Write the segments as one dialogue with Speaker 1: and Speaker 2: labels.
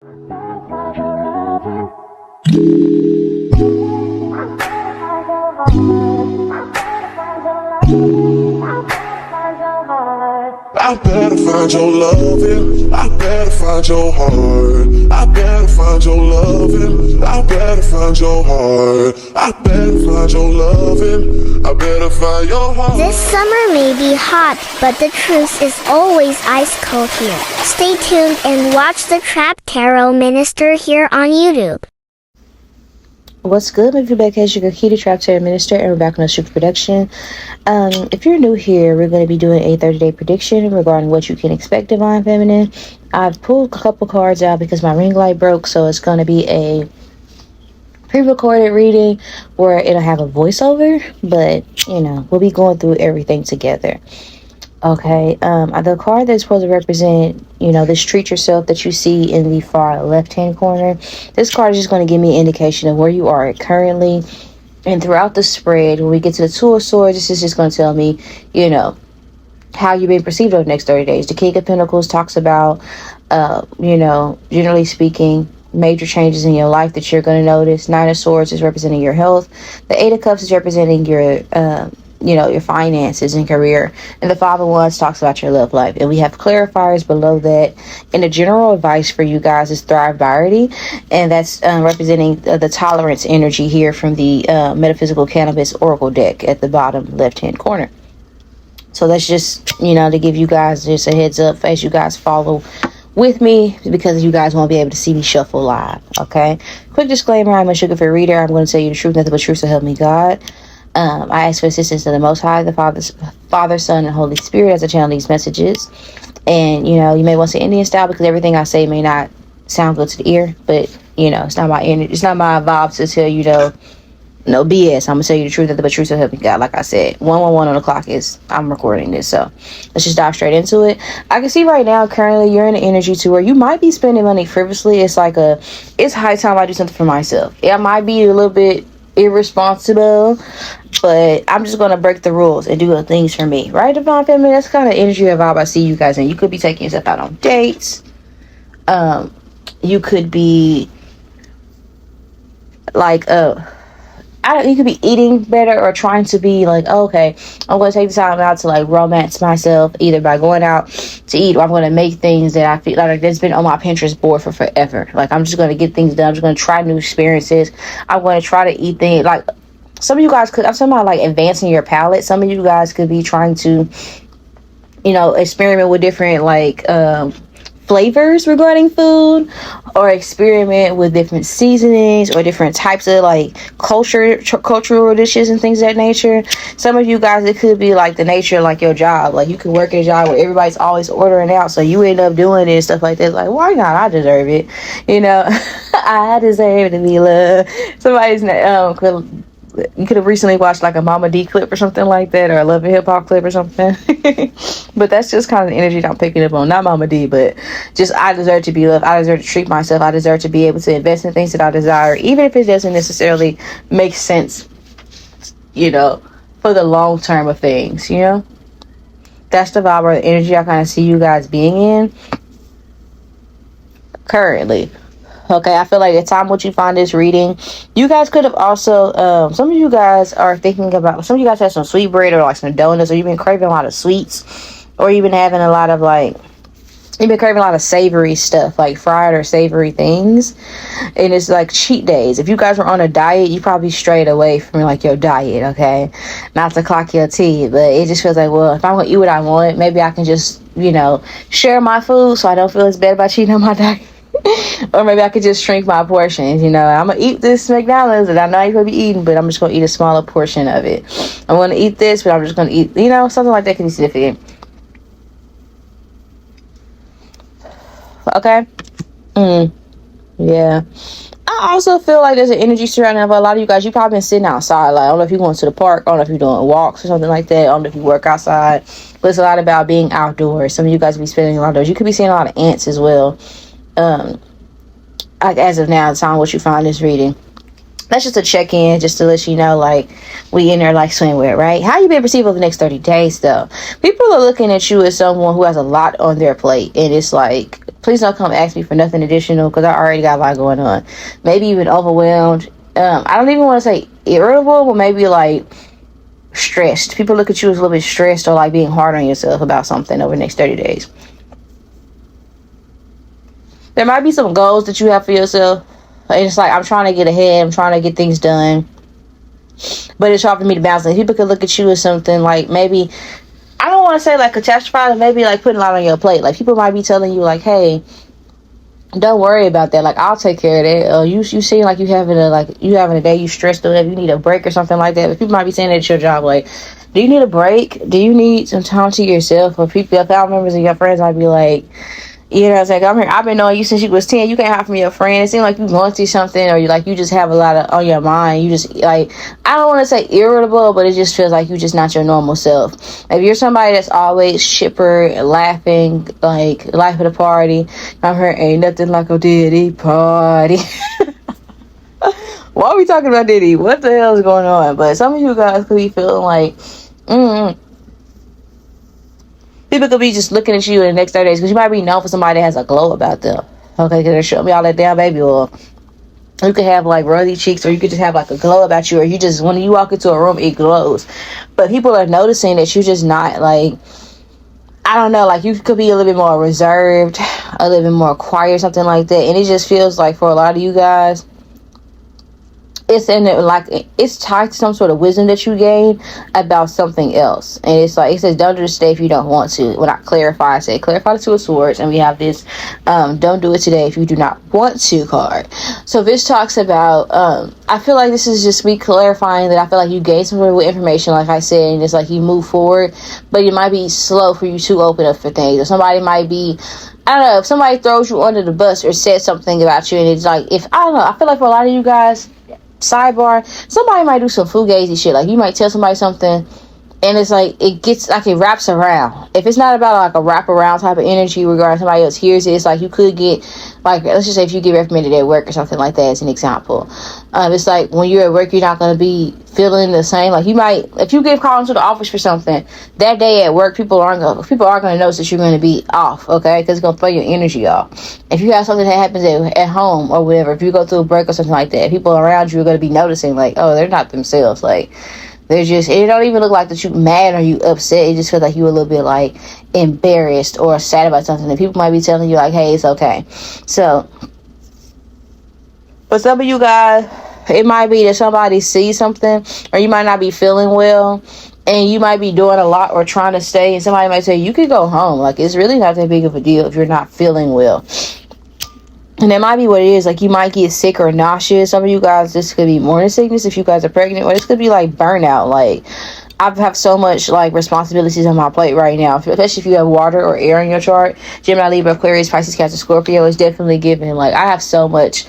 Speaker 1: I better find your loving, I better find your heart. I better find your loving, I better find your heart. I better find your loving, I better find your heart.
Speaker 2: This summer may be hot, but the truth is always ice cold here. Stay tuned and watch the Trap Tarot Minister here on YouTube.
Speaker 3: What's good, my feedback is your 𝒮𝓂𝓒𝓒 Trap Tarot Minister, and we're back on a super production. If you're new here, we're going to be doing a 30-day prediction regarding what you can expect, Divine Feminine. I've pulled a couple cards out because my ring light broke, so it's going to be a pre-recorded reading where it'll have a voiceover, but you know, we'll be going through everything together. Okay, the card that's supposed to represent, you know, this treat yourself that you see in the far left-hand corner. This card is just going to give me an indication of where you are currently. And throughout the spread, when we get to the Two of Swords, this is just going to tell me, you know, how you've been perceived over the next 30 days. The King of Pentacles talks about, you know, generally speaking, major changes in your life that you're going to notice. Nine of Swords is representing your health. The Eight of Cups is representing your you know, your finances and career, and the Five of Wands talks about your love life. And we have clarifiers below that, and the general advice for you guys is Thrive Variety, and that's representing the tolerance energy here from the Metaphysical Cannabis Oracle deck at the bottom left hand corner. So that's just, you know, to give you guys just a heads up as you guys follow with me, because you guys won't be able to see me shuffle live. Okay, quick disclaimer, I'm a sugar-free reader. I'm going to tell you the truth, nothing but truth, so help me God. I ask for assistance to the Most High, the Father, Son, and Holy Spirit as I channel these messages. And, you know, you may want to say Indian style because everything I say may not sound good to the ear. But, you know, it's not my vibe to tell you, no BS. I'm going to tell you the truth, but truth will help me God. Like I said, 111 on the clock is, I'm recording this. So let's just dive straight into it. I can see right now, currently, you're in an energy to where you might be spending money frivolously. It's like it's high time I do something for myself. It might be a little bit irresponsible, but I'm just gonna break the rules and do things for me, right, Divine Feminine? That's kind of energy and vibe I see you guys in. You could be taking yourself out on dates. You could be like you could be eating better, or trying to be like, oh, okay, I'm going to take the time out to like romance myself, either by going out to eat, or I'm going to make things that I feel like that's been on my Pinterest board for forever. Like, I'm just going to get things done. I'm just going to try new experiences. I'm going to try to eat things. Like, some of you guys could, I'm talking about like advancing your palate. Some of you guys could be trying to, you know, experiment with different like flavors regarding food, or experiment with different seasonings or different types of like cultural dishes and things of that nature. Some of you guys, it could be like the nature of like your job. Like, you could work at a job where everybody's always ordering out, so you end up doing it and stuff like that. Like, why not? I deserve it, you know. I deserve to be loved. Somebody's you could have recently watched like a Mama D clip or something like that, or a Love and Hip Hop clip or something. But that's just kind of the energy that I'm picking up on. Not Mama D, but just I deserve to be loved. I deserve to treat myself. I deserve to be able to invest in things that I desire, even if it doesn't necessarily make sense, you know, for the long term of things, you know. That's the vibe or the energy I kind of see you guys being in currently. Okay, I feel like the time what you find this reading, you guys could have also, some of you guys are thinking about, some of you guys have some sweet bread or like some donuts, or you've been craving a lot of sweets, or you've been having a lot of like, you've been craving a lot of savory stuff, like fried or savory things, and it's like cheat days. If you guys were on a diet, you probably strayed away from like your diet, okay? Not to clock your tea, but it just feels like, well, if I'm gonna eat what I want, maybe I can just, you know, share my food so I don't feel as bad about cheating on my diet. Or maybe I could just shrink my portions, you know. I'm gonna eat this McDonald's and I know I ain't gonna be eating, but I'm just gonna eat a smaller portion of it. I'm gonna eat this, but I'm just gonna eat, you know, something like that can be significant. Okay. Yeah. I also feel like there's an energy surrounding it, but a lot of you guys, you probably been sitting outside. Like, I don't know if you're going to the park, I don't know if you're doing walks or something like that, I don't know if you work outside, but it's a lot about being outdoors. Some of you guys be spending a lot of those. You could be seeing a lot of ants as well. As of now, the time what you find this reading, that's just a check-in, just to let you know, like, we in there like swimwear, right? How you been perceived over the next 30 days, though? People are looking at you as someone who has a lot on their plate, and it's like, please don't come ask me for nothing additional because I already got a lot going on. Maybe even overwhelmed. I don't even want to say irritable, but maybe like stressed. People look at you as a little bit stressed or like being hard on yourself about something over the next 30 days. There might be some goals that you have for yourself. And it's like, I'm trying to get ahead. I'm trying to get things done. But it's hard for me to balance. People could look at you as something like maybe, I don't want to say like catastrophize, maybe like putting a lot on your plate. Like people might be telling you like, hey, don't worry about that. Like I'll take care of that. You seem like you having a day, you stressed or whatever, you need a break or something like that. But people might be saying that at your job, like, do you need a break? Do you need some time to yourself? Or people, your family members and your friends might be like, you know what I'm saying? I'm here. I've been knowing you since you was 10. You can't hide from your friend. It seems like you going through something, or you just have a lot on your mind. You just like, I don't want to say irritable, but it just feels like you just not your normal self. If you're somebody that's always chipper, laughing, like life of the party, I'm here. Ain't nothing like a Diddy party. Why are we talking about Diddy? What the hell is going on? But some of you guys could be feeling like, people could be just looking at you in the next 30 days because you might be known for somebody that has a glow about them. Okay, because they show me all that damn baby oil. You could have like rosy cheeks, or you could just have like a glow about you, or you just, when you walk into a room, it glows. But people are noticing that you're just not like, I don't know, like you could be a little bit more reserved, a little bit more quiet, or something like that. And it just feels like for a lot of you guys, it's in it, like it's tied to some sort of wisdom that you gain about something else. And it's like, it says don't do this today if you don't want to. When I clarify, I say clarify the Two of Swords, and we have this don't do it today if you do not want to card. So this talks about I feel like this is just me clarifying that I feel like you gain some sort of information, like I said, and it's like you move forward, but it might be slow for you to open up for things. Or somebody might be, I don't know, if somebody throws you under the bus or says something about you, and it's like, if I don't know, I feel like for a lot of you guys, sidebar, somebody might do some fugazi shit. Like you might tell somebody something, and it's like it gets like it wraps around. If it's not about like a wrap around type of energy regarding somebody else hears it, it's like you could get, like, let's just say if you get recommended at work or something like that as an example. It's like when you're at work, you're not going to be feeling the same. Like you might, if you get called into the office for something that day at work, people are going to notice that you're going to be off, okay? Because it's going to throw your energy off. If you have something that happens at home or whatever, if you go through a break or something like that, people around you are going to be noticing like, oh, they're not themselves. Like they're just, it don't even look like that you mad or you upset. It just feels like you a little bit like embarrassed or sad about something, and people might be telling you like, hey, it's okay. So for some of you guys, it might be that somebody sees something, or you might not be feeling well, and you might be doing a lot or trying to stay, and somebody might say you could go home. Like it's really not that big of a deal if you're not feeling well. And that might be what it is. Like you might get sick or nauseous. Some of you guys, this could be morning sickness if you guys are pregnant, or this could be like burnout. Like I have so much like responsibilities on my plate right now, especially if you have water or air in your chart. Gemini, Libra, Aquarius, Pisces, Cancer, Scorpio is definitely giving. Like I have so much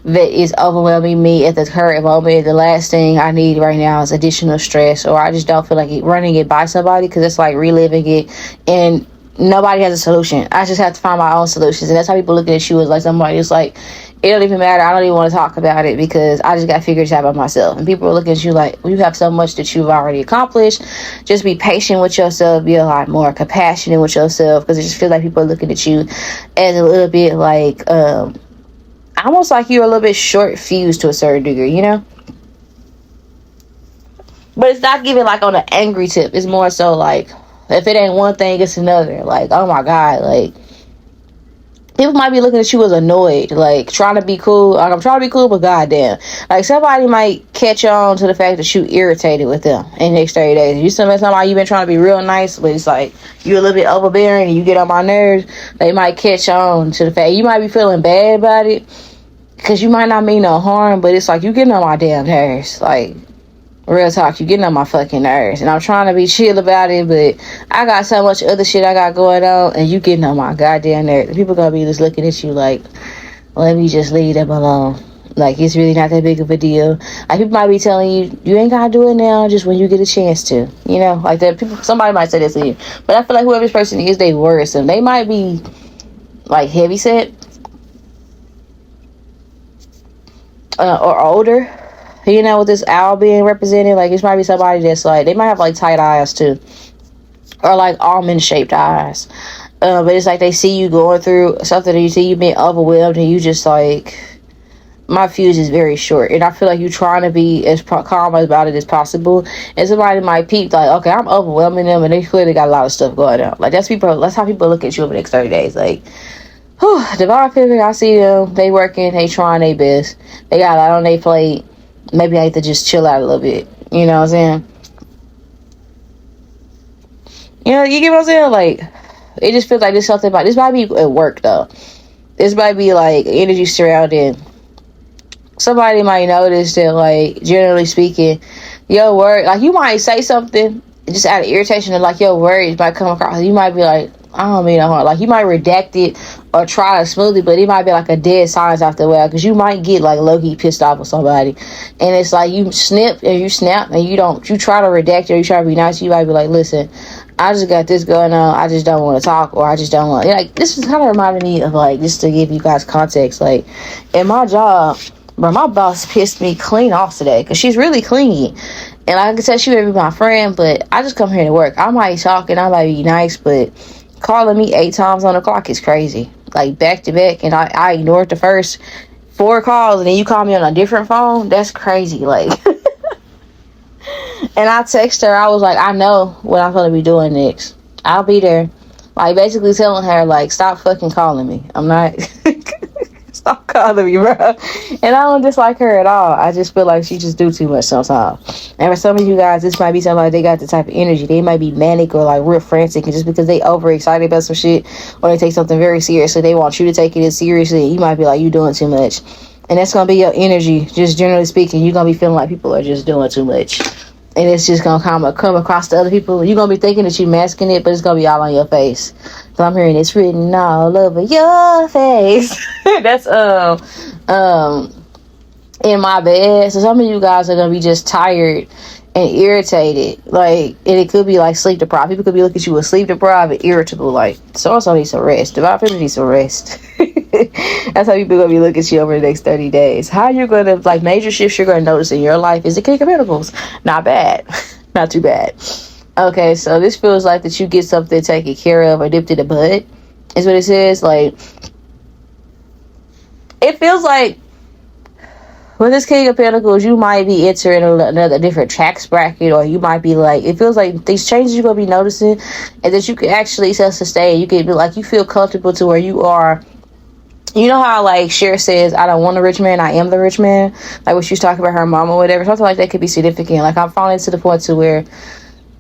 Speaker 3: that is overwhelming me at the current moment. The last thing I need right now is additional stress, or I just don't feel like running it by somebody, because it's like reliving it, and nobody has a solution. I just have to find my own solutions. And that's how people look at you, as like somebody who's like, it don't even matter, I don't even want to talk about it because I just got figured out by myself. And people are looking at you like, well, you have so much that you've already accomplished. Just be patient with yourself, be a lot more compassionate with yourself, because it just feels like people are looking at you as a little bit like almost like you're a little bit short fused to a certain degree, you know. But it's not giving like on an angry tip. It's more so like, if it ain't one thing, it's another. Like, oh my God, like people might be looking at you as annoyed, like trying to be cool. Like I'm trying to be cool, but goddamn, like somebody might catch on to the fact that you irritated with them in the next 30 days. If you somebody you've been trying to be real nice, but it's like you're a little bit overbearing and you get on my nerves, they might catch on to the fact. You might be feeling bad about it because you might not mean no harm, but it's like you getting on my damn nerves. Like real talk, you getting on my fucking nerves, and I'm trying to be chill about it, but I got so much other shit I got going on, and you getting on my goddamn nerves. People gonna be just looking at you like, let me just leave them alone. Like it's really not that big of a deal. Like people might be telling you, you ain't gotta do it now, just when you get a chance to. You know, like that. People, somebody might say this to you, but I feel like whoever this person is, they worrisome. They might be like heavy set or older. You know, with this owl being represented, like it might be somebody that's like, they might have like tight eyes too, or like almond shaped eyes. But it's like they see you going through something, and you see you being overwhelmed, and you just like, my fuse is very short, and I feel like you're trying to be as calm about it as possible. And somebody might peep like, okay, I'm overwhelming them, and they clearly got a lot of stuff going on. Like, that's how people look at you over the next 30 days. Like, whew, divine feminine, I see them. They working, they trying their best. They got a lot on their plate. Maybe I need to just chill out a little bit. You know what I'm saying? You know, you get what I'm saying? Like, it just feels like there's something about this. Might be at work though. This might be like energy surrounding. Somebody might notice that, like, generally speaking, your word, like, you might say something just out of irritation, and like your words might come across. You might be like, I don't mean no harm. Like, you might redact it or try to smoothly, but it might be like a dead silence after a while, because you might get like low-key pissed off with somebody, and it's like you snap and you try to redact it, or you try to be nice. You might be like, listen, I just got this going on, I just don't want to talk, or I just don't want, like, this is kind of reminding me of, like, just to give you guys context, like, in my job, bro, my boss pissed me clean off today, because she's really clingy, and like I said, she would be my friend, but I just come here to work. I might talk and I might be nice, but calling me 8 times on the clock is crazy, like, back to back, and I ignored the first 4 calls, and then you call me on a different phone. That's crazy. Like, and I text her, I was like, I know what I'm going to be doing next. I'll be there. Like, basically telling her, like, stop fucking calling me. I'm not... Stop calling me, bro. And I don't dislike her at all. I just feel like she just do too much sometimes. And for some of you guys, this might be something like they got the type of energy. They might be manic or, like, real frantic. And just because they overexcited about some shit, or they take something very seriously, they want you to take it as seriously. You might be like, you doing too much. And that's going to be your energy. Just generally speaking, you're going to be feeling like people are just doing too much. And it's just going to come across to other people. You're going to be thinking that you're masking it, but it's going to be all on your face. So I'm hearing it's written all over your face. That's in my bed. So some of you guys are going to be just tired and irritated. Like, and it could be like sleep deprived. People could be looking at you with sleep deprived and irritable. Like, so-and-so needs some rest. Divine feminine needs some rest. That's how people are going to be looking at you over the next 30 days. How you're going to, like, major shifts you're going to notice in your life is the King of Pentacles. Not bad. Not too bad. Okay, so this feels like that you get something taken care of or dipped in the bud, is what it says. Like, it feels like with this King of Pentacles, you might be entering another different tax bracket, or you might be like, it feels like these changes you're going to be noticing, and that you can actually self-sustain. You can be like, you feel comfortable to where you are. You know how, like, Cher says, I don't want a rich man, I am the rich man? Like, when she was talking about her mom or whatever, something like that could be significant. Like, I'm falling to the point to where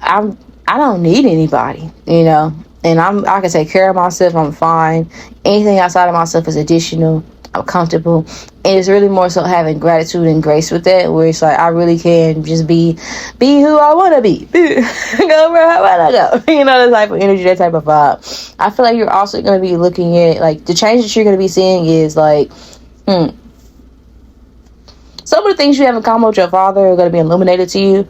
Speaker 3: I don't need anybody, you know? And I can take care of myself, I'm fine. Anything outside of myself is additional. I'm comfortable. And it's really more so having gratitude and grace with that, where it's like, I really can just be who I want to be. Go where I want to go. You know, that type of energy, that type of vibe. I feel like you're also going to be looking at, like, the change that you're going to be seeing is, like, some of the things you have in common with your father are going to be illuminated to you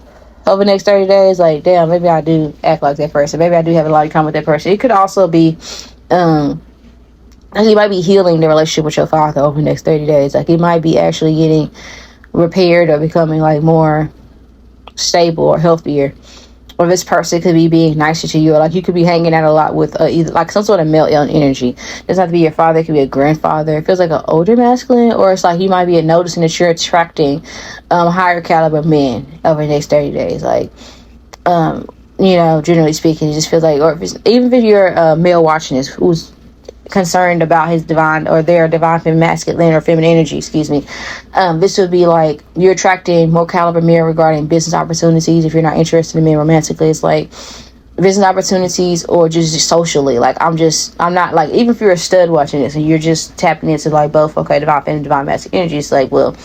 Speaker 3: over the next 30 days. Like, damn, maybe I do act like that person. Maybe I do have a lot in common with that person. It could also be, you might be healing the relationship with your father over the next 30 days. Like, it might be actually getting repaired or becoming, like, more stable or healthier. Or this person could be being nicer to you. Or, like, you could be hanging out a lot with either, like, some sort of male energy. It doesn't have to be your father. It could be a grandfather. It feels like an older masculine. Or it's like you might be noticing that you're attracting higher caliber men over the next 30 days. Like, you know, generally speaking, it just feels like, or even if you're a male watching this who's concerned about his divine or their divine feminine masculine or feminine energy, this would be like you're attracting more caliber men regarding business opportunities. If you're not interested in men romantically, it's like business opportunities or just socially. Like, I'm not, like, even if you're a stud watching this and you're just tapping into, like, both, okay, divine feminine, divine masculine energy, it's like, well,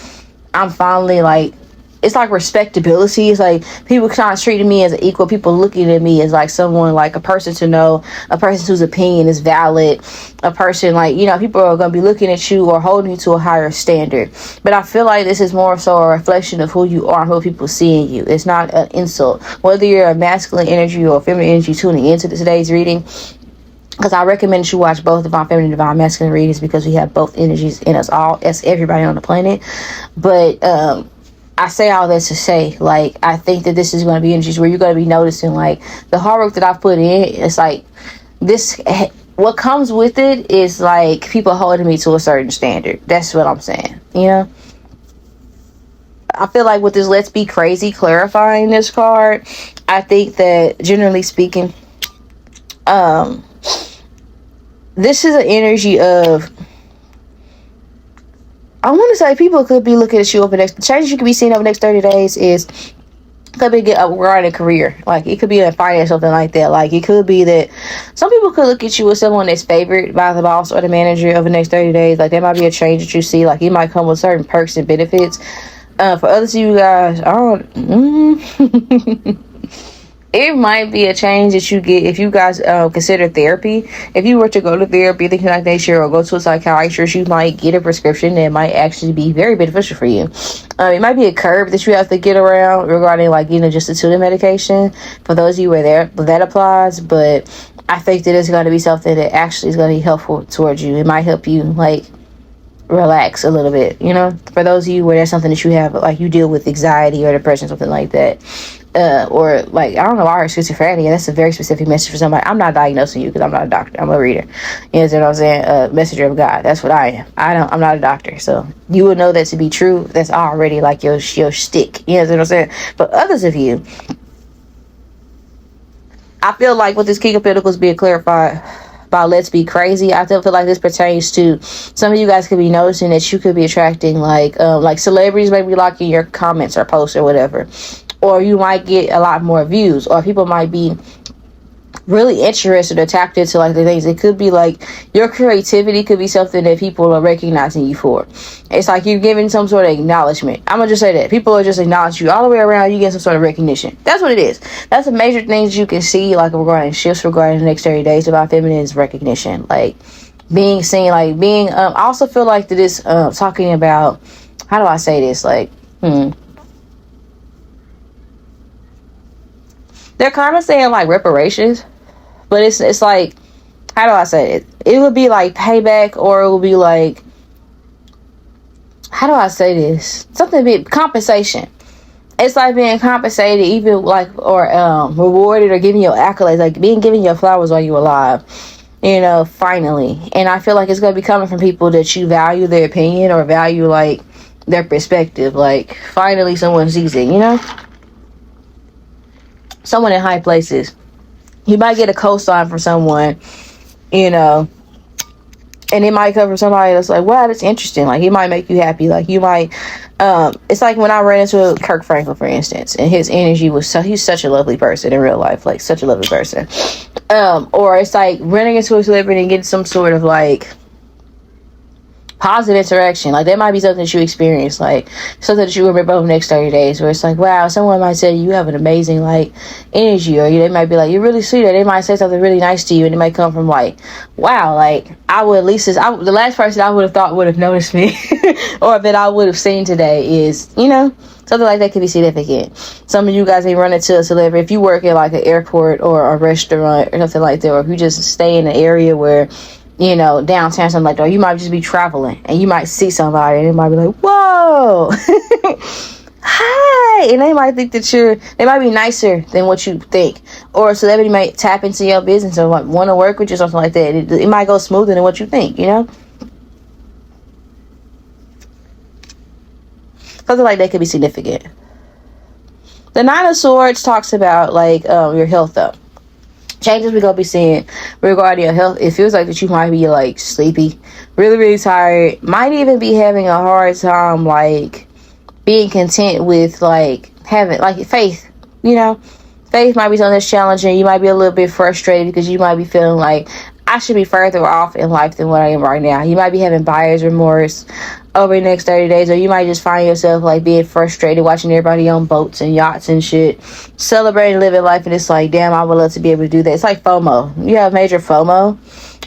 Speaker 3: I'm finally, like, it's like respectability. It's like people kind of treating me as an equal. People looking at me as like someone, like a person to know, a person whose opinion is valid, a person, like, you know, people are going to be looking at you or holding you to a higher standard. But I feel like this is more so a reflection of who you are and who people seeing you. It's not an insult. Whether you're a masculine energy or feminine energy tuning into today's reading, because I recommend you watch both Divine Feminine and Divine Masculine readings, because we have both energies in us all, as everybody on the planet. But I say all this to say, like, I think that this is going to be energies where you're going to be noticing, like, the hard work that I've put in. It's like this what comes with it is like people holding me to a certain standard. That's what I'm saying, you know. I feel like with this let's be crazy clarifying this card, I think that generally speaking, this is an energy of, I want to say people could be looking at you over the next, changes you could be seeing over the next 30 days is, could be get upgrade a career. Like it could be in finance, something like that. Like it could be that some people could look at you as someone that's favored by the boss or the manager over the next 30 days. Like there might be a change that you see. Like it might come with certain perks and benefits. For others of you guys, I don't. It might be a change that you get if you guys consider therapy. If you were to go to therapy, thinking like nature, or go to a psychiatrist, you might get a prescription that might actually be very beneficial for you. It might be a curve that you have to get around regarding, like, you know, just the tutor medication. For those of you where that applies, but I think that it's going to be something that actually is going to be helpful towards you. It might help you, like, relax a little bit, you know. For those of you where there's something that you have, like you deal with anxiety or depression, something like that. Or like, I don't know, I heard schizophrenia. That's a very specific message for somebody. I'm not diagnosing you because I'm not a doctor. I'm a reader. You know what I'm saying? Messenger of God. That's what I am. I'm not a doctor. So you would know that to be true. That's already like your shtick. You know what I'm saying? But others of you, I feel like with this King of Pentacles being clarified by let's be crazy, I feel like this pertains to some of you guys could be noticing that you could be attracting like celebrities maybe liking your comments or posts or whatever. Or you might get a lot more views, or people might be really interested or tapped into like the things. It could be like your creativity could be something that people are recognizing you for. It's like you're giving some sort of acknowledgement. I'm gonna just say that people are just acknowledging you all the way around. You get some sort of recognition. That's what it is. That's the major things you can see, like regarding shifts regarding the next 30 days about feminine's recognition, like being seen, like being. I also feel like that this talking about, how do I say this, like they're kind of saying like reparations, but it's like, how do I say it? It would be like payback, or it would be like, how do I say this? Something big, compensation. It's like being compensated, even like, or rewarded, or giving your accolades, like giving your flowers while you're alive. You know, finally. And I feel like it's gonna be coming from people that you value their opinion or value like their perspective. Like finally, someone sees it. You know. Someone in high places. You might get a cosign from someone, you know, and it might come from somebody that's like, wow, that's interesting. Like, he might make you happy. Like, you might, it's like when I ran into Kirk Franklin, for instance, and his energy was he's such a lovely person in real life, like, such a lovely person. Or it's like running into a celebrity and getting some sort of, like, positive interaction. Like that might be something that you experience, like something that you remember over the next 30 days, where it's like, wow, someone might say you have an amazing like energy, or they might be like, you're really sweet, or they might say something really nice to you, and it might come from like, wow, like I would at least the last person I would have thought would have noticed me or that I would have seen today is, you know, something like that could be significant. Some of you guys may run into a celebrity if you work at like an airport or a restaurant or something like that, or if you just stay in an area where, you know, downtown, something like that. Or you might just be traveling and you might see somebody and it might be like, whoa, hi. And they might think that they might be nicer than what you think. Or a celebrity might tap into your business or want to work with you, something like that. It might go smoother than what you think, you know? Something like that could be significant. The Nine of Swords talks about like your health though. Changes we're gonna be seeing regarding your health. It feels like that you might be like sleepy, really, really tired. Might even be having a hard time like being content with like having like faith. You know, faith might be something that's challenging. You might be a little bit frustrated because you might be feeling like I should be further off in life than what I am right now. You might be having buyer's remorse over the next 30 days, or you might just find yourself like being frustrated watching everybody on boats and yachts and shit, celebrating living life, and it's like, damn, I would love to be able to do that. It's like FOMO. You have major FOMO,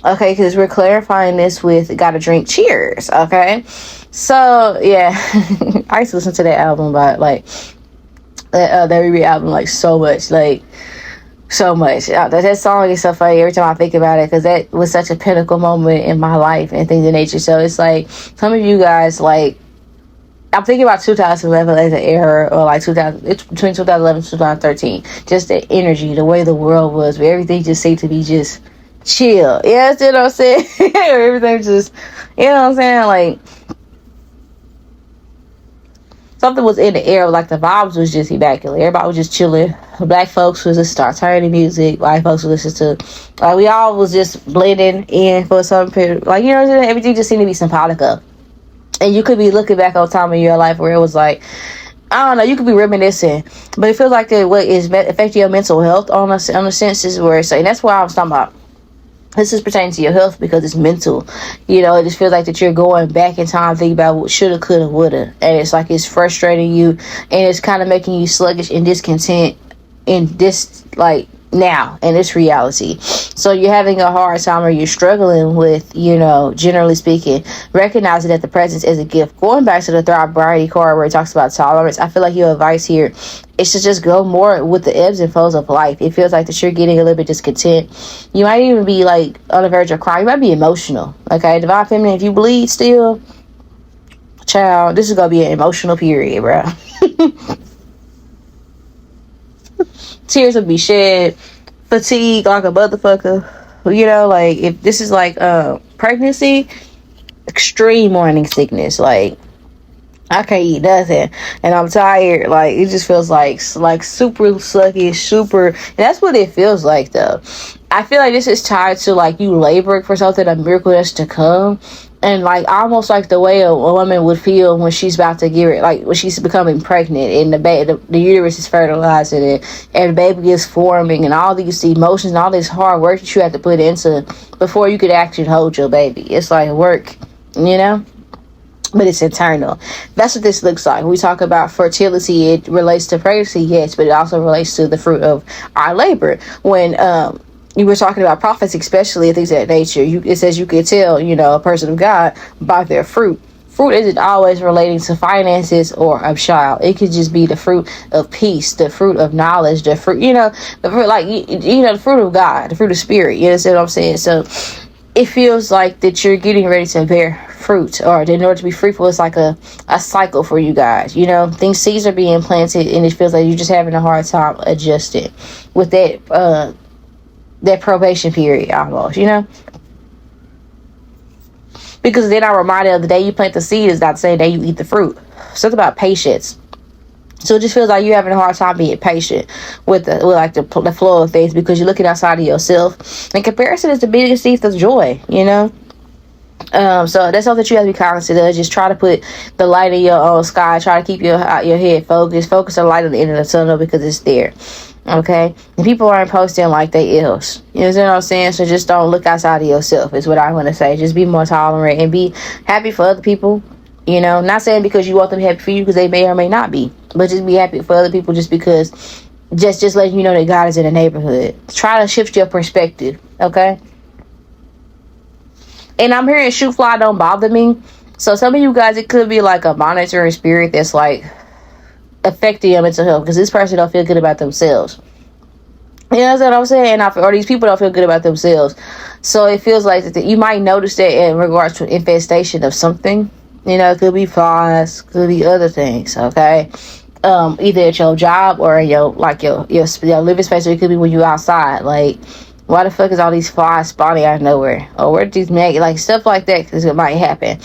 Speaker 3: okay, because we're clarifying this with Gotta Drink Cheers, okay? So yeah, I used to listen to that album by like that Riri album like so much, like so much. That song is so funny every time I think about it, because that was such a pinnacle moment in my life and things of nature. So it's like some of you guys, like I'm thinking about 2011 as an era, or like 2000. It's between 2011 and 2013. Just the energy, the way the world was, where everything just seemed to be just chill. Yeah, you know what I'm saying? Everything just, you know what I'm saying? Like, something was in the air. Like, the vibes was just immaculate. Everybody was just chilling. Black folks was just start turning music. White folks would listen to, like, we all was just blending in for some period. Like, you know what I'm saying? Everything just seemed to be symbolic of. And you could be looking back on time in your life where it was like, I don't know, you could be reminiscing, but it feels like that what is affecting your mental health on the senses where it's, and that's why I was talking about. This is pertaining to your health because it's mental. You know, it just feels like that you're going back in time, thinking about what shoulda, coulda, woulda, and it's like it's frustrating you, and it's kind of making you sluggish and discontent in this, like, now in this reality. So you're having a hard time, or you're struggling with, you know, generally speaking, recognizing that the presence is a gift. Going back to the 𝒮𝓂𝓒 card where it talks about tolerance, I feel like your advice here is to just go more with the ebbs and flows of life. It feels like that you're getting a little bit discontent. You might even be like on the verge of crying. You might be emotional. Okay, Divine Feminine, if you bleed still, child, this is gonna be an emotional period, bro. Tears will be shed, fatigue like a motherfucker. You know, like, if this is like pregnancy, extreme morning sickness. Like, I can't eat nothing and I'm tired. Like, it just feels like super sluggish, super, and that's what it feels like though. I feel like this is tied to like you laboring for something, a miracle that's to come. And like almost like the way a woman would feel when she's about to give it, like when she's becoming pregnant and the uterus is fertilizing and the baby is forming, and all these emotions and all this hard work that you have to put into before you could actually hold your baby. It's like work, you know, but it's internal. That's what this looks like. When we talk about fertility, it relates to pregnancy, yes, but it also relates to the fruit of our labor. When you were talking about prophets, especially, and things of that nature, it says you could tell, you know, a person of God by their fruit. Fruit isn't always relating to finances or a child. It could just be the fruit of peace, the fruit of knowledge, the fruit, you know, the fruit, like, you know, the fruit of God, the fruit of spirit. You understand what I'm saying? So it feels like that you're getting ready to bear fruit, or in order to be fruitful, it's like a cycle for you guys. You know, seeds are being planted, and it feels like you're just having a hard time adjusting with that probation period almost, you know, because then I'm reminded of the day you plant the seed is not the same day you eat the fruit. Something about patience. So it just feels like you're having a hard time being patient with the flow of things, because you're looking outside of yourself, and comparison is the biggest thief of joy, you know. So that's something that you have to be cognizant of. Just try to put the light in your own sky. Try to keep your head focused. Focus on the light at the end of the tunnel, because it's there. Okay, and people aren't posting like they ills. You know what I'm saying? So just don't look outside of yourself is what I want to say. Just be more tolerant and be happy for other people. You know, not saying because you want them happy for you, because they may or may not be, but just be happy for other people, just because, just letting you know that God is in the neighborhood. Try to shift your perspective. Okay. And I'm hearing shoot fly don't bother me. So some of you guys, it could be like a monitoring spirit that's like affecting your mental health, because this person don't feel good about themselves. You know what I'm saying? Or these people don't feel good about themselves. So it feels like that you might notice that in regards to infestation of something. You know, it could be flies, could be other things. Okay, either at your job or in your living space, or it could be when you outside. Like, why the fuck is all these flies spawning out of nowhere? Or where did these maggots, like stuff like that, because it might happen.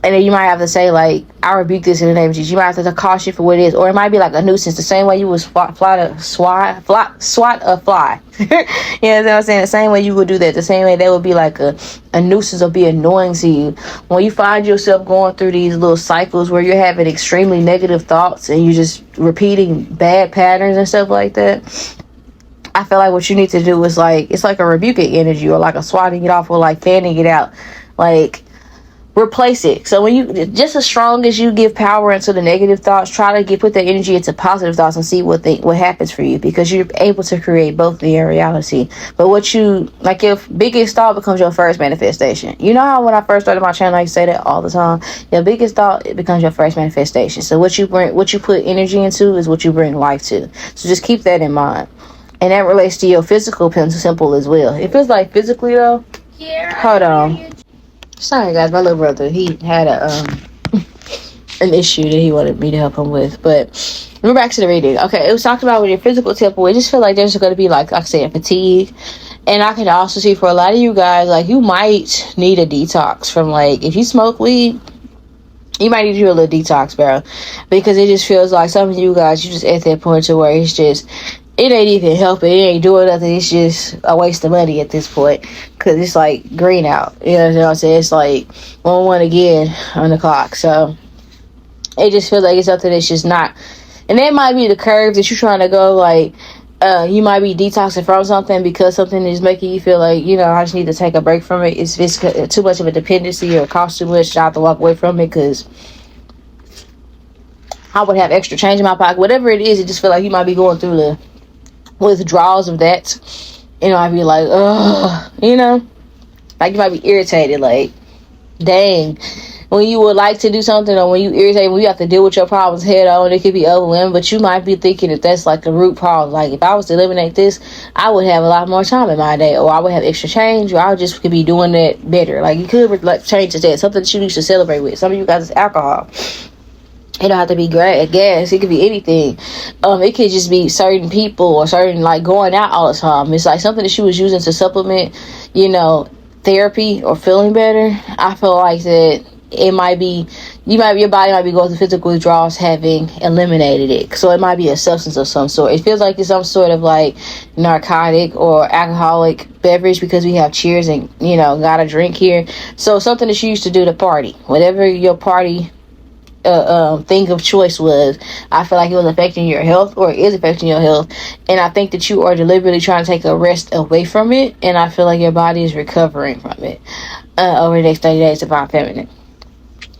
Speaker 3: And then you might have to say, like, I rebuke this in the name of Jesus. You might have to caution for what it is. Or it might be like a nuisance, the same way you would swat a fly. You know what I'm saying? The same way you would do that. The same way that would be like a nuisance or be annoying to you. When you find yourself going through these little cycles where you're having extremely negative thoughts and you're just repeating bad patterns and stuff like that, I feel like what you need to do is like, it's like a rebuking energy, or like a swatting it off, or like fanning it out. Like, replace it. So when you, just as strong as you give power into the negative thoughts, try to put that energy into positive thoughts and see what happens for you, because you're able to create both in your reality. But what you, like, your biggest thought becomes your first manifestation. You know how when I first started my channel, I say that all the time, your biggest thought, it becomes your first manifestation. So what you put energy into is what you bring life to. So just keep that in mind. And that relates to your physical simple as well. It feels like physically though. Hold on. Sorry guys, my little brother, he had an issue that he wanted me to help him with. But we're back to the reading. Okay, it was talked about with your physical temple. It just feel like there's going to be like I said, fatigue. And I can also see for a lot of you guys, like, you might need a detox from, like, if you smoke weed, you might need to do a little detox, bro, because it just feels like some of you guys, you just at that point to where it's just, it ain't even helping, it ain't doing nothing, it's just a waste of money at this point, because it's like green out, you know what I'm saying? It's like 1-1 again on the clock. So it just feels like it's something that's just not, and that might be the curve that you're trying to go, like, you might be detoxing from something because something is making you feel like, you know, I just need to take a break from it. It's too much of a dependency or it costs too much, I have to walk away from it because I would have extra change in my pocket. Whatever it is, it just feel like you might be going through the withdrawals of that. You know, I'd be like, ugh, you know, like you might be irritated, like, dang. When you would like to do something, or when you irritate, when you have to deal with your problems head on, it could be overwhelming, but you might be thinking that that's like the root problem. Like, if I was to eliminate this, I would have a lot more time in my day, or I would have extra change, or I would just could be doing that better. Like, you could like change that, something that you used to celebrate with. Some of you guys is alcohol. It don't have to be great, gas. It could be anything. It could just be certain people or certain, like, going out all the time. It's like something that she was using to supplement, you know, therapy or feeling better. I feel like that it might be, your body might be going through physical withdrawals having eliminated it. So it might be a substance of some sort. It feels like it's some sort of like narcotic or alcoholic beverage because we have cheers and, you know, got a drink here. So something that you used to do to party, whatever your party thing of choice was, I feel like it was affecting your health, or it is affecting your health, and I think that you are deliberately trying to take a rest away from it, and I feel like your body is recovering from it over the next 30 days to find feminine.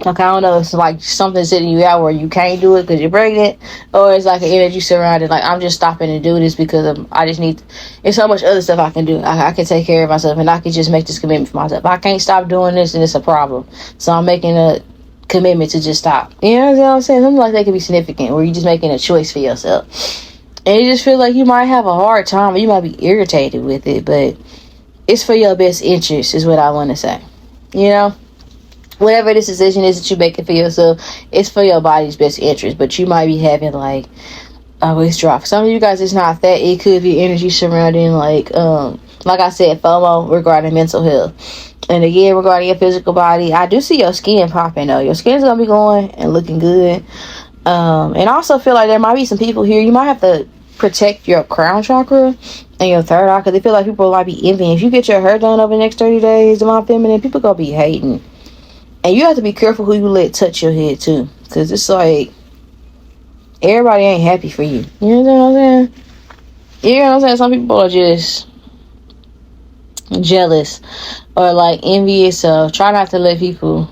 Speaker 3: Like, I don't know, it's like something sitting you out where you can't do it because you're pregnant, or it's like an energy surrounded, like, I'm just stopping to do this because I just need, there's so much other stuff I can do. I can take care of myself, and I can just make this commitment for myself. I can't stop doing this, and it's a problem, so I'm making a commitment to just stop. You know what I'm saying? Something like that could be significant, where you're just making a choice for yourself, and you just feel like you might have a hard time, or you might be irritated with it, but it's for your best interest is what I want to say. You know, whatever this decision is that you're making for yourself, it's for your body's best interest, but you might be having like a withdrawal. For some of you guys, it's not that. It could be energy surrounding, like I said, FOMO regarding mental health. And again, regarding your physical body, I do see your skin popping though. Your skin's gonna be glowing and looking good. And I also feel like there might be some people here, you might have to protect your crown chakra and your third eye, because I feel like people might be envying. If you get your hair done over the next 30 days, my feminine, people gonna be hating. And you have to be careful who you let touch your head too, because it's like everybody ain't happy for you. You know what I'm saying? You know what I'm saying? Some people are just jealous or like envious, so try not to let people,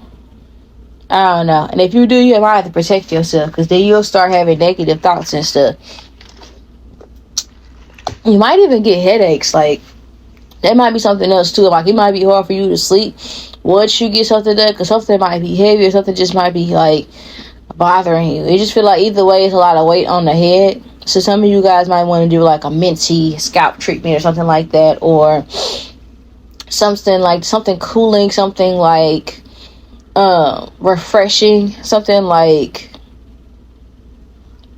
Speaker 3: I don't know. And if you do, you might have to protect yourself, because then you'll start having negative thoughts and stuff. You might even get headaches. Like, that might be something else too. Like, it might be hard for you to sleep once you get something done, because something might be heavy or something just might be like bothering you. You just feel like either way it's a lot of weight on the head. So some of you guys might want to do like a minty scalp treatment or something like that, or something cooling, something like refreshing, something like,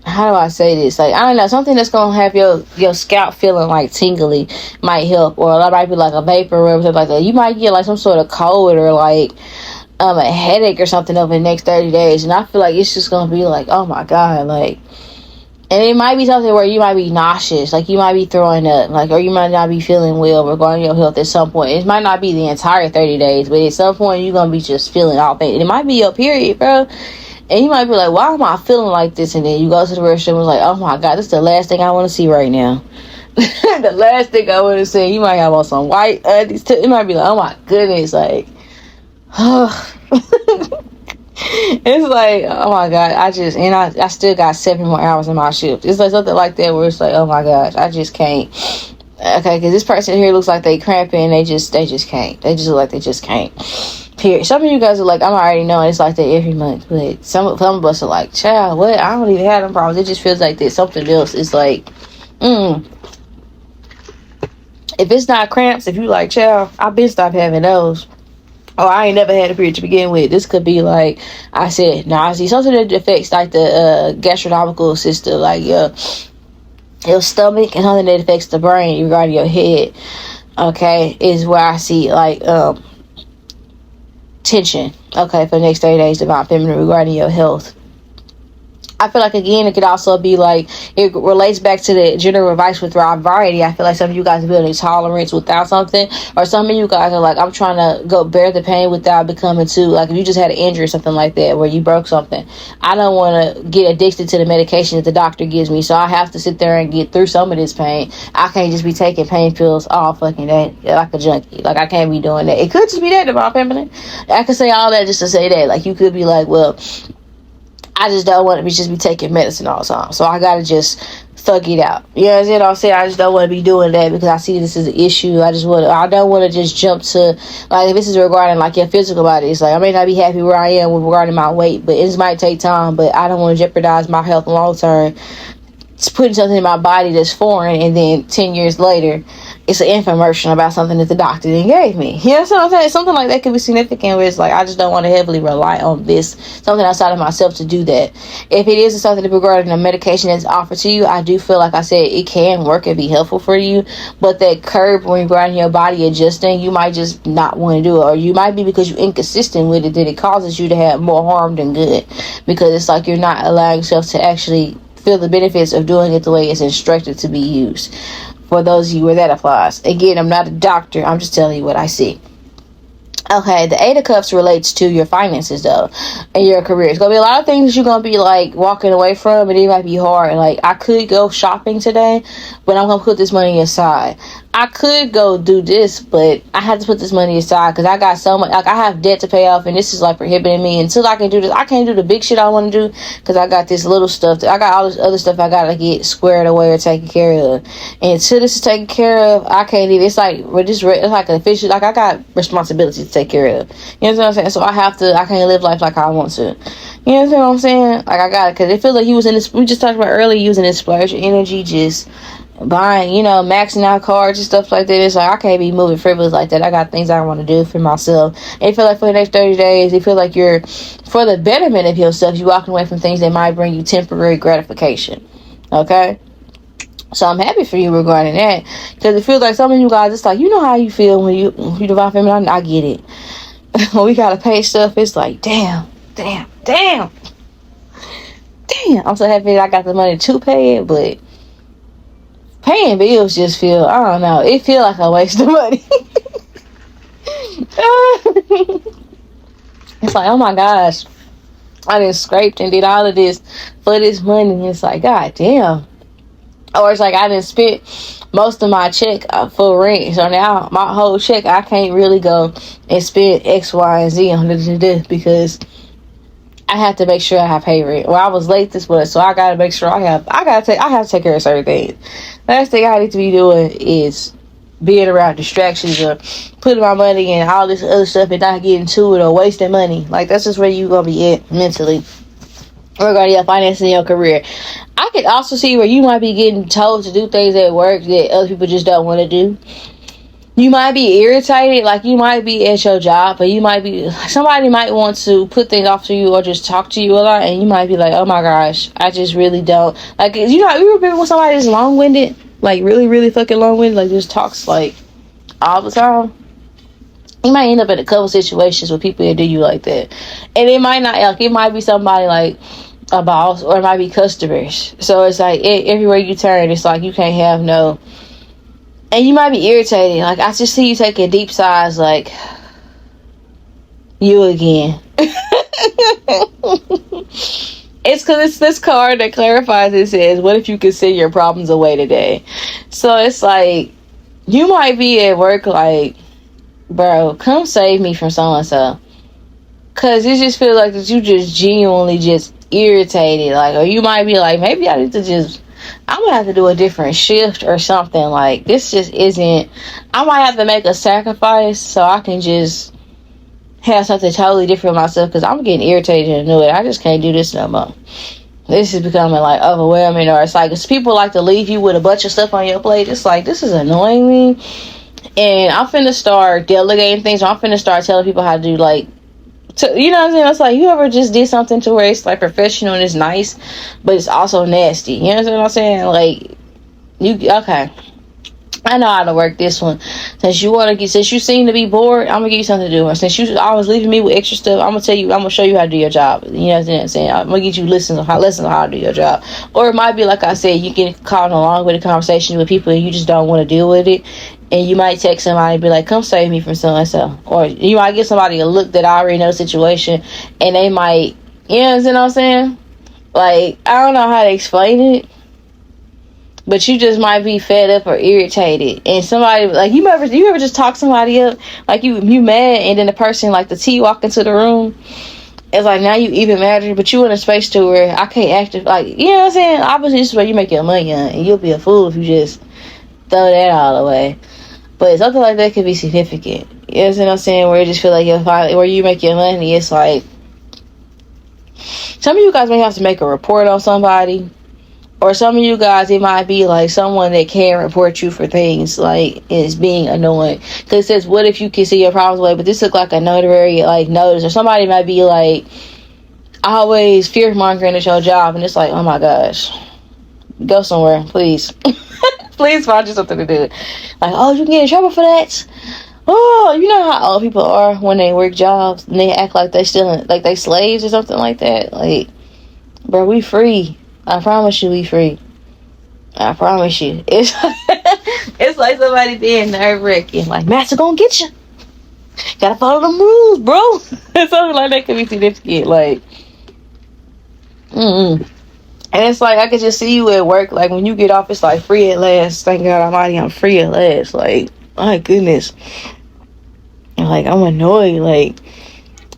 Speaker 3: how do I say this? Like, I don't know, something that's gonna have your scalp feeling like tingly might help, or that might be like a vapor or something like that. You might get like some sort of cold or like a headache or something over the next 30 days, and I feel like it's just gonna be like, oh my god, like, and it might be something where you might be nauseous, like you might be throwing up, like, or you might not be feeling well regarding your health at some point. It might not be the entire 30 days, but at some point you're gonna be just feeling all things. It might be your period, bro. And you might be like, why am I feeling like this? And then you go to the restroom and like, oh my god, this is the last thing I want to see right now. The last thing I want to see. You might have on some white undies too. It might be like, oh my goodness, like, it's like, oh my god, I still got 7 more hours in my shift. It's like something like that where it's like, oh my gosh, I just can't. Okay, because this person here looks like they cramping, and they just can't. They just look like they just can't. Period. Some of you guys are like, I'm already knowing it's like that every month, but some of us are like, child, what? I don't even have them problems. It just feels like there's something else. It's like, if it's not cramps, if you like, child, I've been stopped having those. Oh, I ain't never had a period to begin with. This could be like I said, nausea, something that affects like the gastronomical system, like your stomach, and something that affects the brain regarding your head. okay, is where I see like tension, okay, for the next 30 days Divine Feminine regarding your health. I feel like, again, it could also be like, it relates back to the general advice with variety. I feel like some of you guys are building tolerance without something, or some of you guys are like, I'm trying to go bear the pain without becoming too, like, if you just had an injury or something like that where you broke something, I don't want to get addicted to the medication that the doctor gives me, so I have to sit there and get through some of this pain. I can't just be taking pain pills all fucking day like a junkie. Like, I can't be doing that. It could just be that, Divine Feminine. I could say all that just to say that. Like, you could be like, well, I just don't want to just be taking medicine all the time, so I gotta just thug it out. You know what I'm saying? I just don't want to be doing that because I see this as an issue. I don't want to just jump to, like, if this is regarding like your physical body, it's like I may not be happy where I am with regarding my weight, but it might take time. But I don't want to jeopardize my health long term. It's putting something in my body that's foreign, and then 10 years later it's an infomercial about something that the doctor then gave me. You know what I'm saying? Something like that could be significant, where it's like, I just don't want to heavily rely on this, something outside of myself, to do that. If it is something regarding a medication that's offered to you, I do feel like I said it can work and be helpful for you, but that curb when you're regarding your body adjusting, you might just not want to do it, or you might be because you're inconsistent with it that it causes you to have more harm than good, because it's like you're not allowing yourself to actually feel the benefits of doing it the way it's instructed to be used. For those of you where that applies. Again, I'm not a doctor. I'm just telling you what I see. Okay, the Eight of Cups relates to your finances, though, and your career. It's going to be a lot of things you're going to be, like, walking away from, and it might be hard. Like, I could go shopping today, but I'm going to put this money aside. I could go do this, but I have to put this money aside because I got so much, like, I have debt to pay off, and this is, like, prohibiting me. Until I can do this, I can't do the big shit I want to do because I got this little stuff. I got all this other stuff I got to get squared away or taken care of. And until this is taken care of, I can't even, it's like, it's like an official, like, I got responsibility to take care of. You know what I'm saying? So I can't live life like I want to. You know what I'm saying? Like, I got it, because it feels like you was in this, we just talked about earlier, using this splurge energy, just buying, maxing out cards and stuff like that. It's like, I can't be moving frivolous like that. I got things I want to do for myself. And it feel like for the next 30 days, it feel like you're, for the betterment of yourself, you're walking away from things that might bring you temporary gratification. Okay? So I'm happy for you regarding that, because it feels like some of you guys, it's like, you know how you feel when you Divine Feminine. I get it. When we gotta pay stuff, it's like, damn. I'm so happy that I got the money to pay it, but paying bills just feel, I don't know, it feel like a waste of money. It's like, oh my gosh, I done scraped and did all of this for this money, and it's like, god damn. Or it's like, I done spent most of my check for rent, so now my whole check, I can't really go and spend X, Y, and Z on this because I have to make sure I have pay rent. Well, I was late this month, so I gotta make sure I have to take care of certain things. Last thing I need to be doing is being around distractions or putting my money in all this other stuff and not getting to it or wasting money. Like, that's just where you gonna be at mentally regarding your finances and your career. I could also see where you might be getting told to do things at work that other people just don't want to do. You might be irritated, like you might be at your job, but you might be, somebody might want to put things off to you or just talk to you a lot, and you might be like, oh my gosh, I just really don't. Like, you remember when somebody is long-winded, like really, really fucking long-winded, like just talks like all the time? You might end up in a couple situations with people that do you like that. And it might not, like, it might be somebody like a boss, or it might be customers. So it's like, everywhere you turn, it's like you can't have no. And you might be irritated. Like, I just see you taking deep sighs, like, you again. It's because it's this card that clarifies. It says, what if you could send your problems away today? So it's like, you might be at work like, bro, come save me from so-and-so. Because it just feels like that you just genuinely just irritated. Like, or you might be like, maybe I need to just, I'm gonna have to do a different shift or something. Like, this just isn't, I might have to make a sacrifice so I can just have something totally different myself, because I'm getting irritated and annoyed. I just can't do this no more. This is becoming like overwhelming. Or it's like, it's people like to leave you with a bunch of stuff on your plate. It's like, this is annoying me, and I'm finna start delegating things. I'm finna start telling people how to do, like, you know what I'm saying? It's like, you ever just did something to where it's like professional and it's nice, but it's also nasty. You know what I'm saying? Like, okay. I know how to work this one. Since you seem to be bored, I'm gonna give you something to do. Since you always leaving me with extra stuff, I'm gonna show you how to do your job. You know what I'm saying? I'm gonna get you lessons on how to do your job. Or it might be like I said, you get caught along with a conversation with people and you just don't want to deal with it. And you might text somebody and be like, come save me from so and so. Or you might give somebody a look that I already know the situation and they might, you know what I'm saying? Like, I don't know how to explain it. But you just might be fed up or irritated, and somebody like you ever just talk somebody up, like you mad, and then the person like the T walk into the room, it's like now you even madder, but you in a space to where I can't act like, you know what I'm saying? Obviously, this is where you make your money on, and you'll be a fool if you just throw that all away. But something like that could be significant. You know what I'm saying? Where you just feel like where you make your money, it's like some of you guys may have to make a report on somebody. Or some of you guys, it might be like someone that can report you for things like is being annoying. Because it says, what if you can see your problems away? But this looks like a notary like notice. Or somebody might be like always fear mongering at your job. And it's like, oh my gosh, go somewhere, please. Please find you something to do. Like, oh, you can get in trouble for that? Oh, you know how old people are when they work jobs and they act like they like they slaves or something like that. Like, bro, we free. I promise you we free. I promise you. It's it's like somebody being nerve-wracking. Like, Master gonna get you. Gotta follow them rules, bro. Something like that could be significant. Like, And it's like, I could just see you at work. Like, when you get off, it's like, free at last. Thank God Almighty, I'm free at last. Like, my goodness. And like, I'm annoyed. Like,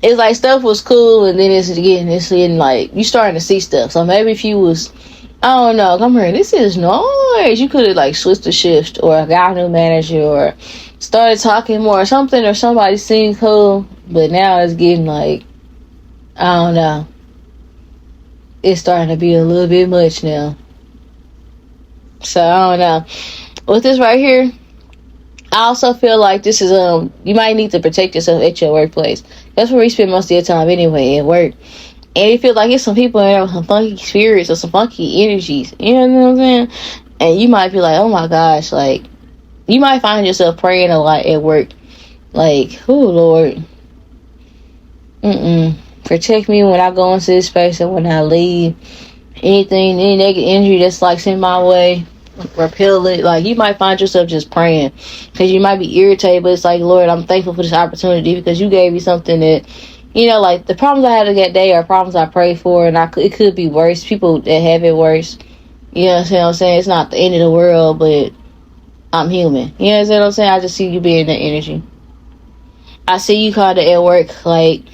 Speaker 3: it's like stuff was cool, and then it's getting like you starting to see stuff. So maybe if you was, I don't know, come here, this is noise. You could have like switched the shift, or got a new manager, or started talking more, or something, or somebody seemed cool. But now it's getting like, I don't know. It's starting to be a little bit much now. So I don't know. With this right here, I also feel like this is you might need to protect yourself at your workplace. That's where we spend most of your time anyway, at work. And it feels like it's some people in there with some funky spirits or some funky energies. You know what I'm saying? And you might be like, oh my gosh, like you might find yourself praying a lot at work. Like, oh Lord. Protect me when I go into this space and when I leave. Any negative energy that's like sent my way, repel it. Like, you might find yourself just praying because you might be irritated, but it's like, Lord, I'm thankful for this opportunity because you gave me something that, you know, like the problems I had that day are problems I prayed for, and it could be worse. People that have it worse, you know what I'm saying? It's not the end of the world, but I'm human. You know what I'm saying? I just see you being that energy. I see you kind of at work, like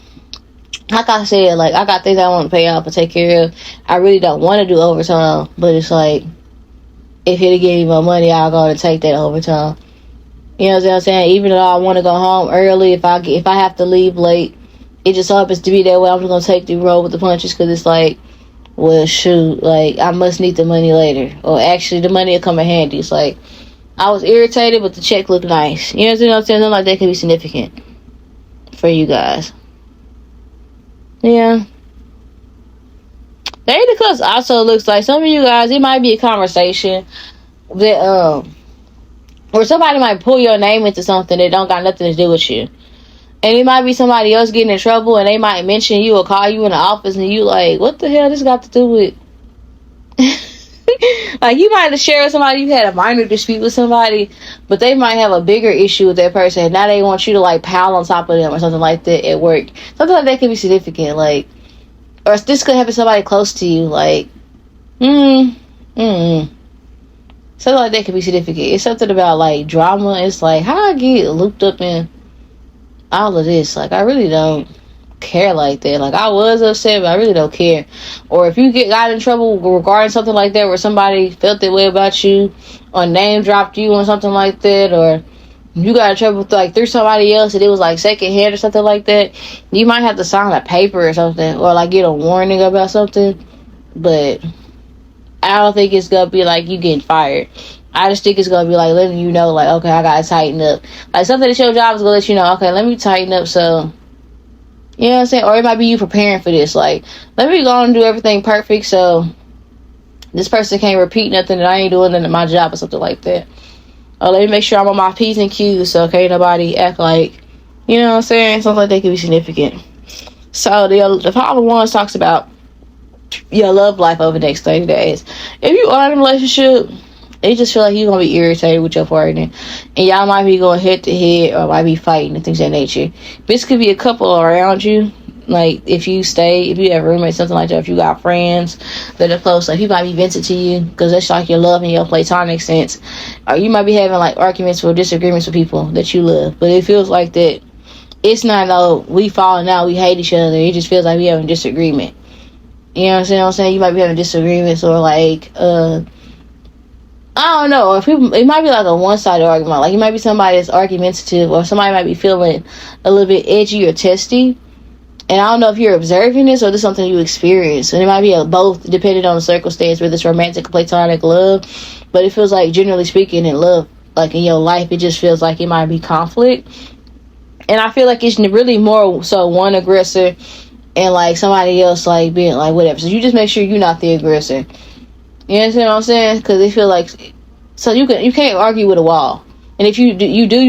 Speaker 3: I said, like I got things I want to pay off and take care of. I really don't want to do overtime, but it's like, if he'd give me my money, I'll go and take that overtime. You know what I'm saying? Even though I want to go home early, if I have to leave late, it just happens to be that way. I'm just gonna take the roll with the punches because it's like, well, shoot, like I must need the money later, or actually the money will come in handy. It's like I was irritated, but the check looked nice. You know what I'm saying? Something like that could be significant for you guys. Yeah. The Eight of Cups also looks like some of you guys, it might be a conversation that where somebody might pull your name into something that don't got nothing to do with you. And it might be somebody else getting in trouble, and they might mention you or call you in the office, and you like, what the hell this got to do with? Like, you might have shared with somebody, you had a minor dispute with somebody, but they might have a bigger issue with that person, and now they want you to like pile on top of them or something like that at work. Something like that could be significant, like, or this could happen to somebody close to you, like, something like that could be significant. It's something about like drama. It's like, how I get looped up in all of this? Like, I really don't care like that. Like, I was upset, but I really don't care. Or if you got in trouble regarding something like that, where somebody felt that way about you, or name dropped you or something like that, or you got in trouble with, like, through somebody else and it was like secondhand or something like that, you might have to sign a paper or something, or like get a warning about something. But I don't think it's gonna be like you getting fired. I just think it's gonna be like letting you know, like, okay, I gotta tighten up. Like, something that your job is gonna let you know, okay, let me tighten up. So, you know what I'm saying? Or it might be you preparing for this. Like, let me go and do everything perfect so this person can't repeat nothing that I ain't doing in my job or something like that. let me make sure I'm on my P's and Q's so okay nobody act like, you know what I'm saying, something like that could be significant. So the Power Wands talks about your love life over the next 30 days. If you are in a relationship, it just feel like you're gonna be irritated with your partner, and y'all might be going head to head or might be fighting and things of that nature. This could be a couple around you. Like if you have roommates, something like that, if you got friends that are close, like he might be venting to you because that's like your love in your platonic sense, or you might be having like arguments or disagreements with people that you love, but it feels like that it's not no we falling out, we hate each other. It just feels like we having disagreement. You know what I'm saying? You might be having disagreements or like I don't know, if it might be like a one-sided argument. Like it might be somebody that's argumentative, or somebody might be feeling a little bit edgy or testy. And I don't know if you're observing this or this is something you experience. And it might be both, depending on the circumstance, whether it's romantic or platonic love. But it feels like, generally speaking, in love, like in your life, it just feels like it might be conflict. And I feel like it's really more so one aggressor and like somebody else like being like whatever. So you just make sure you're not the aggressor. You understand what I'm saying? Because they feel like, so you can't argue with a wall, and if you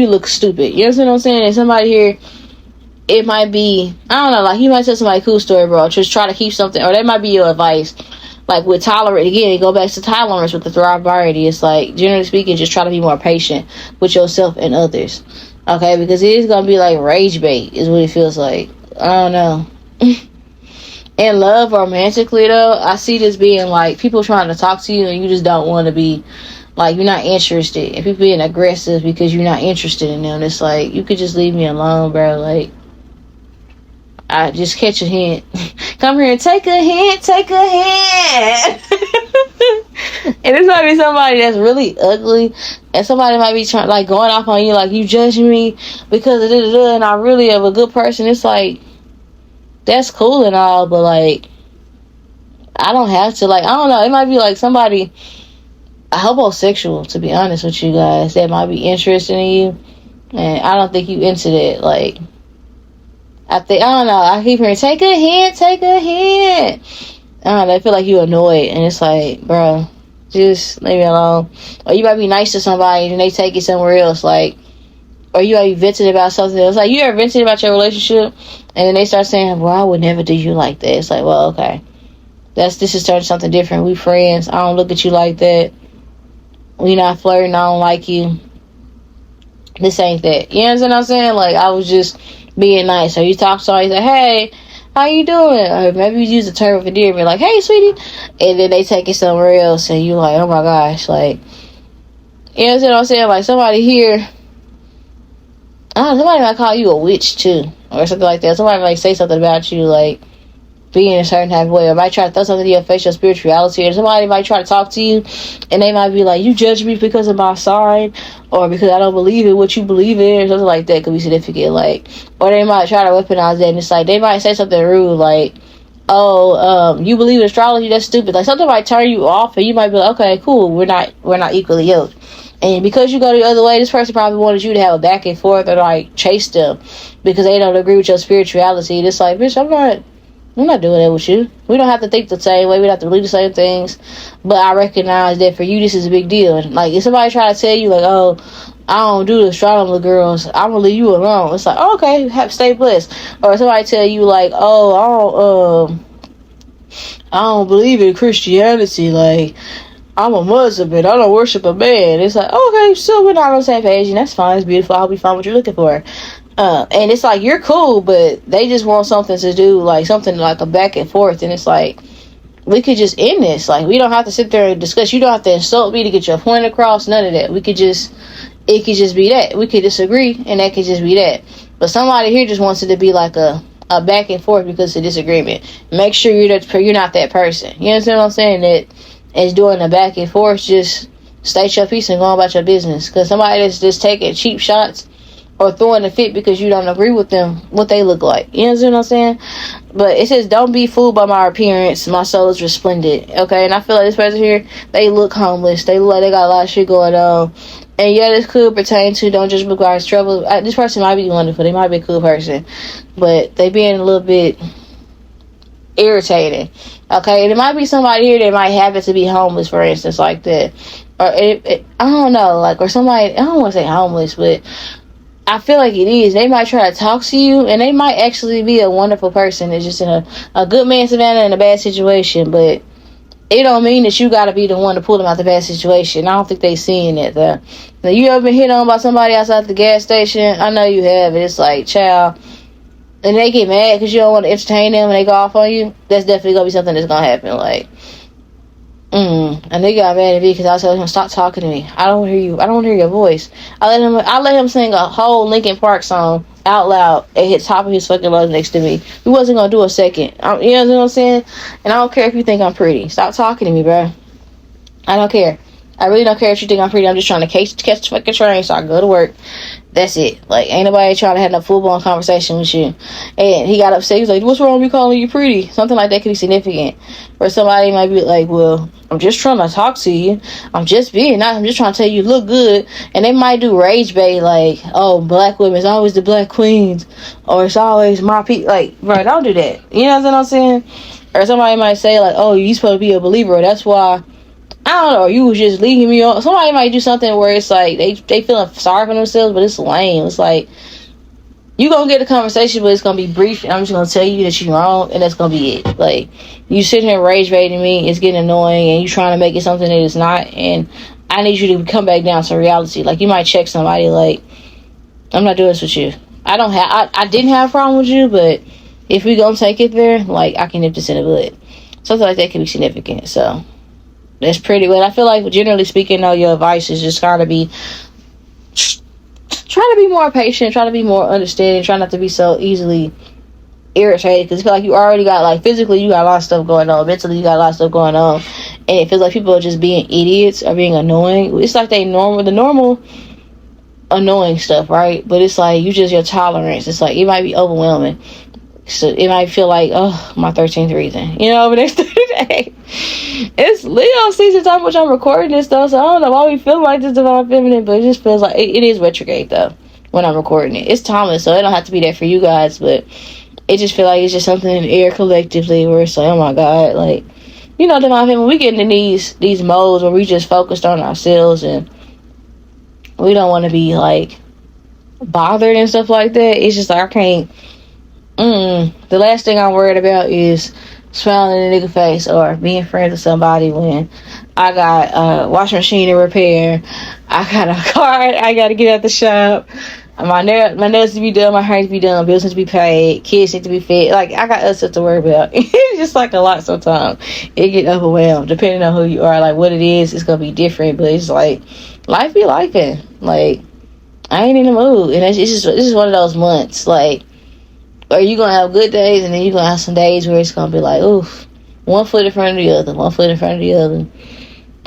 Speaker 3: look stupid. You understand what I'm saying? And somebody here, it might be, I don't know, like you might tell somebody a cool story, bro. Just try to keep something, or that might be your advice. Like with tolerance, again, go back to tolerance with the thrive-variety. It's like, generally speaking, just try to be more patient with yourself and others. Okay, because it is gonna be like rage bait, is what it feels like. I don't know. In love, romantically though, I see this being like people trying to talk to you and you just don't want to be, like, you're not interested. And people being aggressive because you're not interested in them. It's like, you could just leave me alone, bro. Like, I just catch a hint. Come here and take a hint. And this might be somebody that's really ugly, and somebody might be trying, like, going off on you, like, you judging me because of da-da-da, and I really am a good person. It's like, that's cool and all, but like, I don't have to, like, I don't know, it might be like somebody, a homosexual, to be honest with you guys, that might be interested in you, and I don't think you into that. Like, I don't know, I keep hearing, take a hint. I don't know, I feel like you annoyed, and it's like, bro, just leave me alone. Or you might be nice to somebody and they take it somewhere else, like, or you might be venting about something else. Like, you ever vented about your relationship, and then they start saying, well, I would never do you like that. It's like, well, okay, this is turning something different. We friends. I don't look at you like that. We not flirting. I don't like you. This ain't that. You know what I'm saying? Like, I was just being nice. Or you talk to somebody, say, hey, how you doing? Or maybe you use a term of endearment, like, hey, sweetie. And then they take it somewhere else, and you like, oh my gosh. Like, you know what I'm saying? Like, somebody here, somebody might call you a witch too, or something like that. Somebody might say something about you, like being a certain type of way, or might try to throw something in your face, your spirituality, or somebody might try to talk to you, and they might be like, you judge me because of my sign, or because I don't believe in what you believe in, or something like that could be significant. Like, or they might try to weaponize that, and it's like, they might say something rude, like, oh, you believe in astrology, that's stupid. Like, something might turn you off, and you might be like, okay, cool, we're not equally yoked. And because you go the other way, this person probably wanted you to have a back and forth, or like chase them because they don't agree with your spirituality. It's like, bitch, I'm not doing that with you. We don't have to think the same way. We don't have to believe the same things. But I recognize that for you, this is a big deal. And like, if somebody try to tell you, like, oh, I don't do the astronomer girls, I'm gonna leave you alone. It's like, oh, okay, stay blessed. Or somebody tell you, like, oh, I don't believe in Christianity. Like, I'm a Muslim and I don't worship a man. It's like, okay, so we're not on the same page, and that's fine. It's beautiful. I'll be fine what you're looking for. And it's like, you're cool, but they just want something to do, like something like a back and forth. And it's like, we could just end this. Like, we don't have to sit there and discuss. You don't have to insult me to get your point across. None of that. It could just be that. We could disagree, and that could just be that. But somebody here just wants it to be like a back and forth because of disagreement. Make sure you're not that person. You understand what I'm saying? That is doing the back and forth. Just state your piece and go about your business. Because somebody that's just taking cheap shots or throwing a fit because you don't agree with them, what they look like. You know what I'm saying? But it says, don't be fooled by my appearance. My soul is resplendent. Okay? And I feel like this person here, they look homeless. They look like they got a lot of shit going on. And yeah, this could pertain to don't just require trouble. This person might be wonderful. They might be a cool person. But they being a little bit irritating. Okay? And it might be somebody here that might happen to be homeless, for instance, like that. or I don't know, like, or somebody, I don't want to say homeless, but I feel like it is. They might try to talk to you, and they might actually be a wonderful person. It's just in a good man, Savannah, in a bad situation, but it don't mean that you got to be the one to pull them out the bad situation. I don't think they seeing it, though. Now, you ever been hit on by somebody outside the gas station? I know you have. It's like, child, and they get mad because you don't want to entertain them and they go off on you. That's definitely going to be something that's going to happen. Like, and they got mad at me because I told him, stop talking to me. I don't want to hear you. I don't want to hear your voice. I let him sing a whole Linkin Park song out loud at the top of his fucking lungs next to me. He wasn't going to do a second. You know what I'm saying? And I don't care if you think I'm pretty. Stop talking to me, bro. I don't care. I really don't care if you think I'm pretty. I'm just trying to catch the fucking train so I can go to work. That's it. Like, ain't nobody trying to have no full-blown conversation with you. And he got upset. He's like, what's wrong with me calling you pretty? Something like that could be significant. Or somebody might be like, well, I'm just trying to talk to you. I'm just being nice. I'm just trying to tell you look good. And they might do rage bait like, oh, black women, it's always the black queens. Or it's always my people. Like, bro, don't do that. You know what I'm saying? Or somebody might say like, oh, you supposed to be a believer. That's why, I don't know, you was just leading me on. Somebody might do something where it's like they feeling sorry for themselves, but it's lame. It's like, you gonna get a conversation, but it's gonna be brief, and I'm just gonna tell you that you're wrong, and that's gonna be it. Like, you sitting here rage baiting me, it's getting annoying, and you trying to make it something that it's not, and I need you to come back down to reality. Like, you might check somebody, like, I'm not doing this with you. I didn't have a problem with you, but if we gonna take it there, like, I can nip this in the bud. Something like that can be significant, so that's pretty. But I feel like, generally speaking, though, your advice is just gotta be try to be more patient, try to be more understanding, try not to be so easily irritated, because I feel like you already got, like, physically you got a lot of stuff going on, mentally you got a lot of stuff going on, and it feels like people are just being idiots or being annoying. It's like the normal annoying stuff, right? But it's like your tolerance, it's like it might be overwhelming. So it might feel like, oh, my 13th reason, you know, but next day. It's Leo season time, which I'm recording this though, so I don't know why we feel like this divine feminine, but it just feels like it is retrograde though when I'm recording it. It's Thomas, so it don't have to be that for you guys, but it just feel like it's just something in the air collectively where it's like, oh my god, like, you know, divine feminine, when we get into these modes where we just focused on ourselves and we don't want to be like bothered and stuff like that. It's just like, I can't. The last thing I'm worried about is smiling in a nigga face or being friends with somebody when I got a washing machine to repair, I got a car I gotta get at the shop, my nails to be done, my hair to be done, bills need to be paid, kids need to be fed. Like, I got other stuff to worry about. It's just like a lot sometimes. It get overwhelmed depending on who you are. Like, what it is, it's gonna be different, but it's like life be lifing. Like, I ain't in the mood, and it's just one of those months. Like, or you gonna have good days, and then you gonna have some days where it's gonna be like, oof, one foot in front of the other, one foot in front of the other,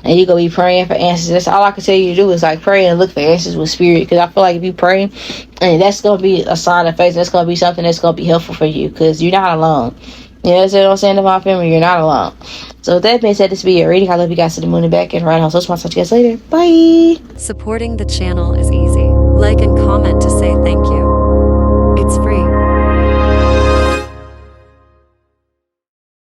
Speaker 3: and you gonna be praying for answers. That's all I can tell you to do is like pray and look for answers with spirit, because I feel like if you pray, and that's gonna be a sign of faith, that's gonna be something that's gonna be helpful for you, because you're not alone. You know what I'm saying? To my family, you're not alone. So with that being said, this will be your reading. I love you guys to the moon and back, and right on. So I'll talk to you guys later. Bye.
Speaker 4: Supporting the channel is easy. Like and comment to say thank you.